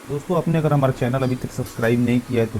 दोस्तों आपने अगर हमारा चैनल अभी तक सब्सक्राइब नहीं किया है तो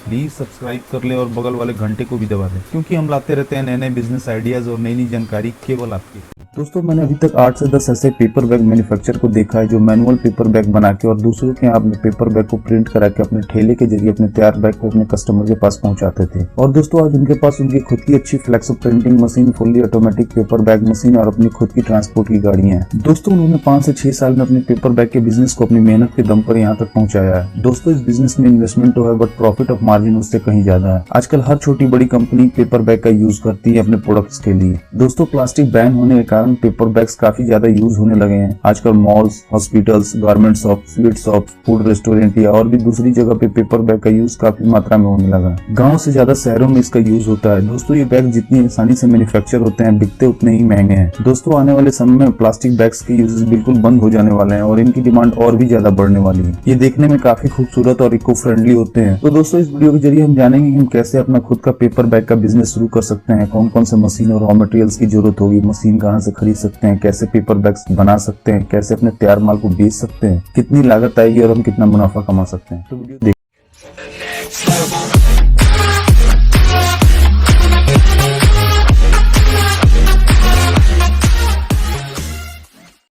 प्लीज सब्सक्राइब कर ले और बगल वाले घंटे को भी दबा दें, क्योंकि हम लाते रहते हैं नए नए बिजनेस आइडियाज और नई नई जानकारी केवल आपके। दोस्तों मैंने अभी तक 8 से 10 ऐसे पेपर बैग मैन्युफैक्चर को देखा है जो मैनुअल पेपर बैग बना के और दूसरों के यहाँ अपने पेपर बैग को प्रिंट करा के अपने ठेले के जरिए अपने तैयार बैग को अपने कस्टमर के पास पहुंचाते थे। और दोस्तों आज उनके पास उनकी खुद की अच्छी flex printing machine, fully automatic paper bag machine और अपनी खुद की ट्रांसपोर्ट की गाड़ियां हैं। दोस्तों उन्होंने 5 से 6 साल में अपने पेपर बैग के बिजनेस को अपनी मेहनत के दम पर यहाँ तक पहुंचाया है। दोस्तों इस बिजनेस में इन्वेस्टमेंट तो है बट प्रॉफिट ऑफ मार्जिन उससे कहीं ज्यादा है। आजकल हर छोटी बड़ी कंपनी पेपर बैग का यूज करती है अपने प्रोडक्ट्स के लिए। दोस्तों प्लास्टिक बैन होने के कारण पेपर बैग्स काफी ज्यादा यूज होने लगे हैं। आजकल malls, hospitals, garment shop, sweet shop, food restaurant या और भी दूसरी जगह पे पेपर बैग का यूज काफी मात्रा में होने लगा है। गाँव से ज्यादा शहरों में इसका यूज होता है। दोस्तों ये बैग जितनी आसानी से मैन्युफैक्चर होते हैं बिकते उतने ही महंगे हैं। दोस्तों आने वाले समय में प्लास्टिक बैग्स के यूजेस बिल्कुल बंद हो जाने वाले हैं और इनकी डिमांड और भी ज्यादा बढ़ने वाली है। ये देखने में काफी खूबसूरत और इको फ्रेंडली होते हैं। तो दोस्तों इस वीडियो के जरिए हम जानेंगे कि हम कैसे अपना खुद का पेपर बैग का बिजनेस शुरू कर सकते हैं, कौन कौन से मशीन और रॉ मटेरियल्स की जरूरत होगी, मशीन कहाँ से खरीद सकते हैं, कैसे पेपर बैग्स बना सकते हैं, कैसे अपने तैयार माल को बेच सकते हैं, कितनी लागत आएगी और हम कितना मुनाफा कमा सकते हैं। तो वीडियो देख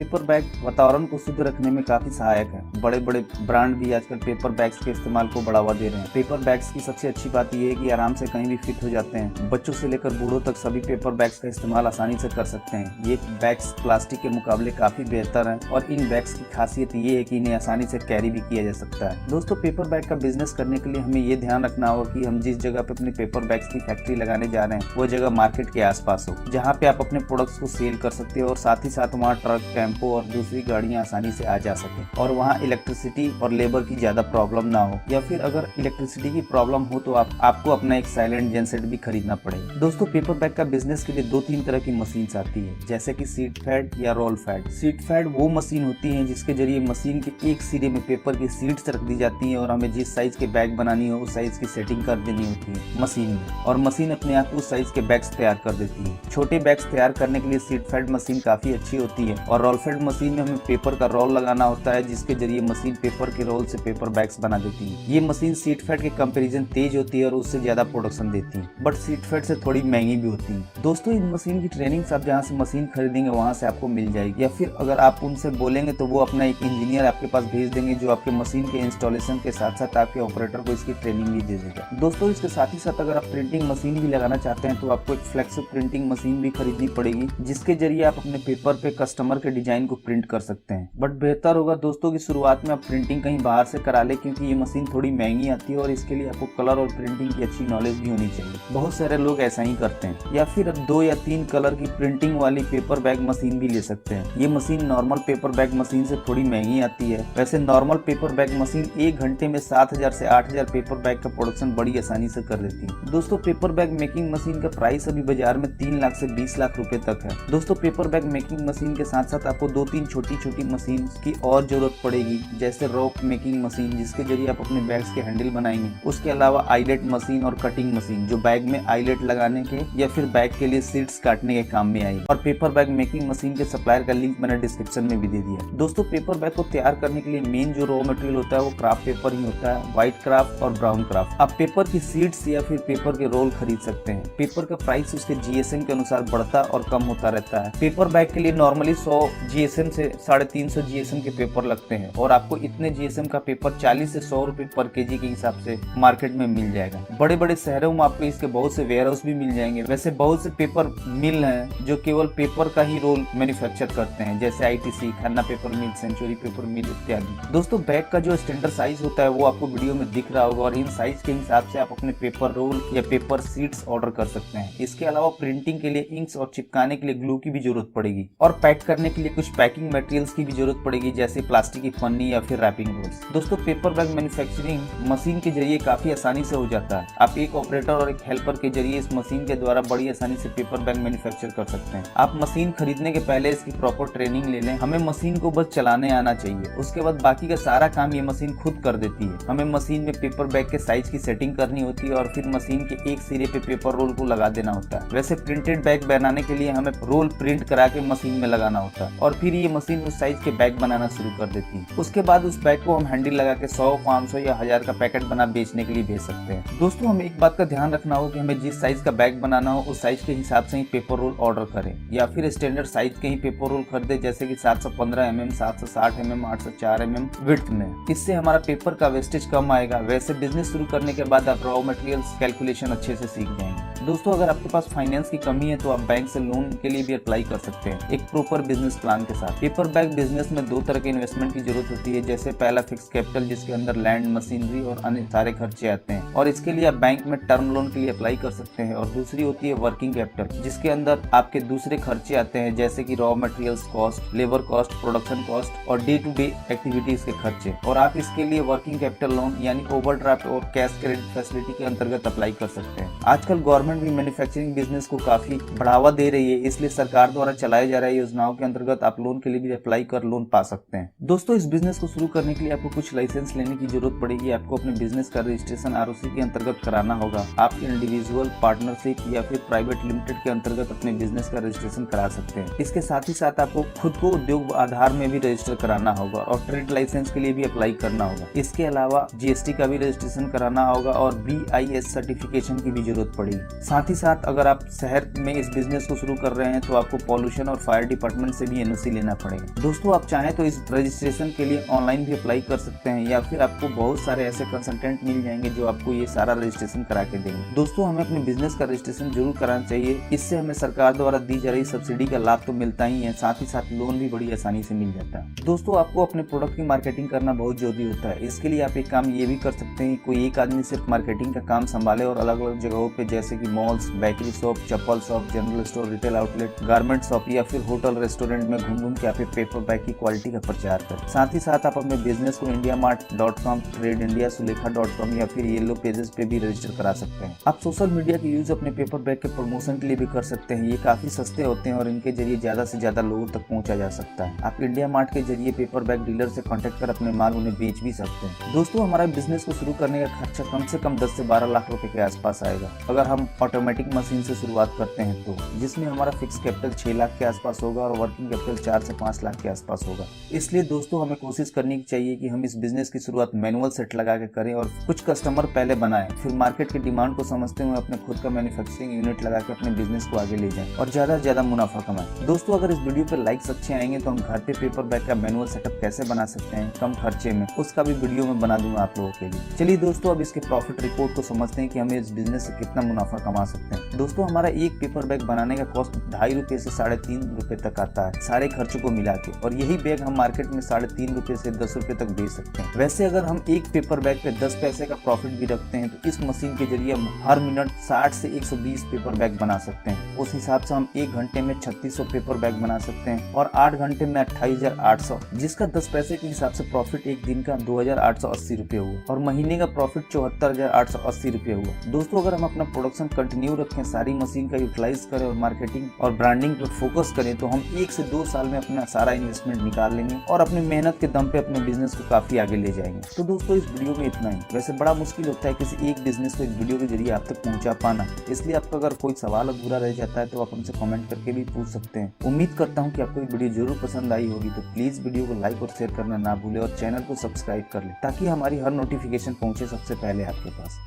पेपर बैग वातावरण को शुद्ध रखने में काफी सहायक है। बड़े बड़े ब्रांड भी आजकल पेपर बैग्स के इस्तेमाल को बढ़ावा दे रहे हैं। पेपर बैग्स की सबसे अच्छी बात यह है कि आराम से कहीं भी फिट हो जाते हैं। बच्चों से लेकर बूढ़ों तक सभी पेपर बैग्स का इस्तेमाल आसानी से कर सकते हैं। ये बैग्स प्लास्टिक के मुकाबले काफी बेहतर है और इन बैग्स की खासियत ये है कि इन्हें आसानी से कैरी भी किया जा सकता है। दोस्तों पेपर बैग का बिजनेस करने के लिए हमें ये ध्यान रखना होगा कि हम जिस जगह पे अपने पेपर बैग्स की फैक्ट्री लगाने जा रहे हैं वो जगह मार्केट के आसपास हो, जहाँ पे आप अपने प्रोडक्ट्स को सेल कर सकते हो और साथ ही साथ वहाँ ट्रक, टेम्पो और दूसरी गाड़ियां आसानी से आ जा सके और वहाँ इलेक्ट्रिसिटी और लेबर की ज्यादा प्रॉब्लम ना हो, या फिर अगर इलेक्ट्रिसिटी की प्रॉब्लम हो तो आपको अपना एक साइलेंट जेनसेट भी खरीदना पड़ेगा। दोस्तों पेपर बैग का बिजनेस के लिए 2-3 तरह की मशीन आती है, जैसे कि सीट फैड या रोल फैड। सीट फैड वो मशीन होती है जिसके जरिए मशीन के एक सिरे में पेपर की सीट्स रख दी जाती है और हमें जिस साइज के बैग बनानी हो उस साइज की सेटिंग कर देनी होती है मशीन में, और मशीन अपने आप उस साइज के बैग्स तैयार कर देती है। छोटे बैग्स तैयार करने के लिए सीट फैड मशीन काफी अच्छी होती है और रोल फैड मशीन में हमें पेपर का रोल लगाना होता है, जिसके जरिए मशीन पेपर के रोल से पेपर बैग्स बना देती है। ये मशीन सीट फैड के कंपैरिजन तेज होती है और उससे ज्यादा प्रोडक्शन देती है, बट सीट फैड से थोड़ी महंगी भी होती है। दोस्तों इन मशीन की ट्रेनिंग आप जहाँ से मशीन खरीदेंगे वहाँ से आपको मिल जाएगी, या फिर अगर आप उनसे बोलेंगे तो वो अपना एक इंजीनियर आपके पास भेज देंगे जो आपके मशीन के इंस्टॉलेशन के साथ साथ आपके ऑपरेटर को इसकी ट्रेनिंग भी दे देगा। दोस्तों इसके साथ ही साथ अगर आप प्रिंटिंग मशीन भी लगाना चाहते हैं तो आपको एक फ्लेक्स प्रिंटिंग मशीन भी खरीदनी पड़ेगी, जिसके जरिए आप अपने पेपर पे कस्टमर के डिजाइन को प्रिंट कर सकते हैं। बट बेहतर होगा दोस्तों की शुरुआत में आप प्रिंटिंग कहीं बाहर से करा ले, क्योंकि ये मशीन थोड़ी महंगी आती है और इसके लिए आपको कलर और प्रिंटिंग की अच्छी नॉलेज भी होनी चाहिए। बहुत सारे लोग ऐसा ही करते हैं। या फिर 2 या 3 कलर की प्रिंटिंग वाली पेपर बैग मशीन भी ले सकते हैं। ये machine normal paper bag machine से थोड़ी महंगी आती है। वैसे नॉर्मल पेपर बैग मशीन 1 घंटे में 7000 से 8000 पेपर बैग का प्रोडक्शन बड़ी आसानी से कर देती है। दोस्तों पेपर बैग मेकिंग मशीन का प्राइस अभी बाजार में 3 लाख से 20 लाख रुपए तक है। दोस्तों पेपर बैग मेकिंग मशीन के साथ साथ आपको 2-3 छोटी छोटी मशीन की और जरूरत पड़ेगी, जैसे रॉक मेकिंग मशीन जिसके जरिए आप अपने बैग्स के हैंडल बनाएंगे। उसके अलावा आईलेट मशीन और कटिंग मशीन जो बैग में आईलेट लगाने के या फिर बैग के लिए सीट्स काटने के काम में आई। और पेपर बैग मेकिंग मशीन के सप्लायर का लिंक मैंने डिस्क्रिप्शन में भी दे दिया। दोस्तों पेपर बैग को तैयार करने के लिए मेन जो रॉ मटेरियल होता है वो क्राफ्ट पेपर ही होता है, व्हाइट क्राफ्ट और ब्राउन क्राफ्ट। आप पेपर की सीट्स या फिर पेपर के रोल खरीद सकते हैं। पेपर का प्राइस उसके जीएसएम के अनुसार बढ़ता और कम होता रहता है। पेपर बैग के लिए नॉर्मली 100 जीएसएम से 350 जीएसएम के पेपर लगते हैं और आपको इतने जीएसएम का पेपर 40 से 100 रुपए पर केजी के हिसाब से मार्केट में मिल जाएगा। बड़े बड़े शहरों में आपको इसके बहुत से वेयर हाउस भी मिल जाएंगे। वैसे बहुत से पेपर मिल हैं जो केवल पेपर का ही रोल मैन्युफैक्चर करते हैं, जैसे आईटीसी, खन्ना पेपर मिल, सेंचुरी पेपर मिल इत्यादि। दोस्तों बैग का जो स्टैंडर्ड साइज होता है वो आपको वीडियो में दिख रहा होगा और इन साइज के हिसाब से आप अपने पेपर रोल या पेपर सीट्स ऑर्डर कर सकते हैं। इसके अलावा प्रिंटिंग के लिए इंक्स और चिपकाने के लिए ग्लू की भी जरूरत पड़ेगी और पैक करने के लिए कुछ पैकिंग मटेरियल्स की भी जरूरत पड़ेगी, जैसे प्लास्टिक की पन्नी या फिर रैपिंग रोल्स। दोस्तों पेपर बैग मैन्युफैक्चरिंग मशीन के जरिए काफी आसानी से हो जाता है। आप एक ऑपरेटर और एक हेल्पर के जरिए इस मशीन के द्वारा बड़ी आसानी से पेपर बैग मैन्युफैक्चर कर सकते हैं। आप मशीन खरीदने के पहले इसकी प्रॉपर ट्रेनिंग ले लें। हमें मशीन को बस चलाने आना चाहिए, उसके बाद बाकी का सारा काम ये मशीन खुद कर देती है। हमें मशीन में पेपर बैग के साइज की सेटिंग करनी होती है और फिर मशीन के एक सिरे पे पेपर रोल को लगा देना होता है। वैसे प्रिंटेड बैग बनाने के लिए हमें रोल प्रिंट करा के मशीन में लगाना होता है और फिर ये मशीन उस साइज के बैग बनाना शुरू कर देती है। उसके बाद उस बैग को हम हैंडल लगा के 100, 500 या 1000 का पैकेट बना बेचने के लिए भेज सकते हैं। दोस्तों हमें एक बात का ध्यान रखना हो कि हमें जिस साइज का बैग बनाना हो उस साइज के हिसाब से ही पेपर रोल ऑर्डर करें, या फिर स्टैंडर्ड साइज के ही पेपर रोल खरीदे, जैसे कि 715 mm, 760 mm, 804 mm विड्थ में। इससे हमारा पेपर का वेस्टेज कम आएगा। वैसे बिजनेस शुरू करने के बाद आप रॉ मटेरियल्स कैलकुलेशन अच्छे से सीख जाएंगे। दोस्तों अगर आपके पास फाइनेंस की कमी है तो आप बैंक से लोन के लिए भी अप्लाई कर सकते हैं, एक प्रॉपर बिजनेस प्लान के साथ। पेपर बैग बिजनेस में 2 तरह के इन्वेस्टमेंट की जरूरत होती है। जैसे पहला फिक्स कैपिटल, जिसके अंदर लैंड, मशीनरी और अन्य सारे खर्चे आते हैं, और इसके लिए आप बैंक में टर्म लोन के लिए अप्लाई कर सकते हैं। और दूसरी होती है वर्किंग कैपिटल, जिसके अंदर आपके दूसरे खर्चे आते हैं, जैसे कि raw materials cost, labour cost, production cost और डे टू डे एक्टिविटीज के खर्चे। और आप इसके लिए वर्किंग कैपिटल लोन यानी ओवरड्राफ्ट और कैश क्रेडिट फैसिलिटी के अंतर्गत अप्लाई कर सकते हैं। आजकल गवर्नमेंट भी मैन्युफैक्चरिंग बिजनेस को काफी बढ़ावा दे रही है, इसलिए सरकार द्वारा चलाए जा रहे योजनाओं के अंतर्गत आप लोन के लिए भी अप्लाई कर लोन पा सकते हैं। दोस्तों इस बिजनेस को शुरू करने के लिए आपको कुछ लाइसेंस लेने की जरूरत पड़ेगी। आपको अपने बिजनेस का रजिस्ट्रेशन आरओसी के अंतर्गत कराना होगा। आप इंडिविजुअल, पार्टनरशिप या फिर प्राइवेट लिमिटेड के अंतर्गत अपने बिजनेस का रजिस्ट्रेशन करा सकते हैं। इसके साथ ही साथ आपको खुद को उद्योग आधार में भी रजिस्टर कराना होगा और ट्रेड लाइसेंस के लिए भी अप्लाई करना होगा। इसके अलावा जीएसटी का भी रजिस्ट्रेशन कराना होगा और BIS सर्टिफिकेशन की भी जरूरत पड़ेगी। साथ ही साथ अगर आप शहर में इस बिजनेस को शुरू कर रहे हैं तो आपको पॉल्यूशन और फायर डिपार्टमेंट से भी NOC लेना पड़ेगा। दोस्तों आप चाहें तो इस रजिस्ट्रेशन के लिए ऑनलाइन भी अप्लाई कर सकते हैं, या फिर आपको बहुत सारे ऐसे कंसल्टेंट मिल जाएंगे जो आपको ये सारा रजिस्ट्रेशन करा के देंगे। दोस्तों हमें अपने बिजनेस का रजिस्ट्रेशन जरूर कराना चाहिए। इससे हमें सरकार द्वारा दी जा रही सब्सिडी का लाभ तो मिलता ही है, साथ ही साथ लोन भी बड़ी आसानी से मिल जाता है। दोस्तों आपको अपने प्रोडक्ट की मार्केटिंग करना बहुत जरूरी होता है। इसके लिए आप एक काम ये भी कर सकते हैं, कोई एक आदमी सिर्फ मार्केटिंग का काम संभाले और अलग अलग जगहों पे, जैसे कि मॉल्स, बेकरी शॉप, चप्पल shop, general store, retail outlet, garment shop या फिर होटल रेस्टोरेंट में घूम घूम के आप पेपर बैग की क्वालिटी का प्रचार करें। साथ ही साथ आप अपने बिजनेस को indiamart.com, ट्रेड इंडिया, सुलेखा.com या फिर येलो पेजेस पे भी रजिस्टर करा सकते हैं। आप सोशल मीडिया की यूज अपने पेपर बैग के प्रमोशन के लिए भी कर सकते हैं। ये काफी सस्ते होते हैं और इनके जरिए ज्यादा से ज्यादा लोगों तक पहुंचा जा सकता है। आप IndiaMart के जरिए पेपर बैग डीलर से कॉन्टेक्ट कर अपने माल उन्हें बेच भी सकते हैं। दोस्तों हमारा बिजनेस को शुरू करने का खर्चा कम से कम 10 से 12 लाख रुपए के आसपास आएगा, अगर हम ऑटोमेटिक मशीन से शुरुआत करते हैं तो, जिसमें हमारा फिक्स कैपिटल 6 लाख के आसपास होगा और वर्किंग कैपिटल 4 से 5 लाख के आसपास होगा। इसलिए दोस्तों हमें कोशिश करनी चाहिए कि हम इस बिजनेस की शुरुआत मैनुअल सेट लगा के करें और कुछ कस्टमर पहले बनाएं, फिर मार्केट की डिमांड को समझते हुए अपने खुद का मैन्युफैक्चरिंग यूनिट लगा के अपने बिजनेस को आगे ले जाएं और ज्यादा से ज्यादा मुनाफा कमाएं। दोस्तों अगर इस वीडियो पे लाइक्स अच्छे आएंगे तो हम घर पे पेपर बैग का मैनुअल सेटअप कैसे बना सकते हैं कम खर्चे में, उसका भी वीडियो में बना दूंगा आप लोगों के लिए। चलिए दोस्तों अब इसके प्रॉफिट रिपोर्ट को समझते हैं कि हमें इस बिजनेस से कितना मुनाफा कमा सकते हैं। दोस्तों हमारा एक पेपर बैग बनाने का कॉस्ट 2.5 रुपए से 3.5 रुपए तक आता है, सारे खर्चों को मिला के, और यही बैग हम मार्केट में 3.5 रुपए से 10 रुपए तक बेच सकते हैं। वैसे अगर हम एक पेपर बैग पे 10 पैसे का प्रॉफिट भी रखते हैं तो इस मशीन के जरिए हम हर मिनट 60 से 120 पेपर बैग बना सकते हैं। उस हिसाब से हम 1 घंटे में 3600 पेपर बैग बना सकते हैं और 8 घंटे में 28,800, जिसका 10 पैसे के हिसाब से प्रॉफिट एक दिन का 2,880 रुपए हुआ और महीने का प्रॉफिट 74,880 रुपए हुआ। दोस्तों अगर हम अपना प्रोडक्शन कंटिन्यू रखें, सारी मशीन का यूटिलाइज करें और मार्केटिंग और ब्रांडिंग पर फोकस करें तो हम 1 से 2 साल में अपना सारा इन्वेस्टमेंट निकाल लेंगे और अपनी मेहनत के दम पे अपने बिजनेस को काफी आगे ले जाएंगे। तो दोस्तों इस वीडियो में इतना ही। वैसे बड़ा मुश्किल होता है किसी एक बिजनेस को एक वीडियो के जरिए आप तक पहुंचा पाना, इसलिए आपका अगर कोई सवाल अधूरा रह जाता है तो आप हमसे कमेंट करके भी पूछ सकते हैं। उम्मीद करता हूँ कि आपको ये वीडियो जरूर पसंद आई होगी, तो प्लीज वीडियो को लाइक और शेयर करना ना भूले और चैनल को सब्सक्राइब कर ले ताकि हमारी हर नोटिफिकेशन पहुंचे सबसे पहले आपके पास।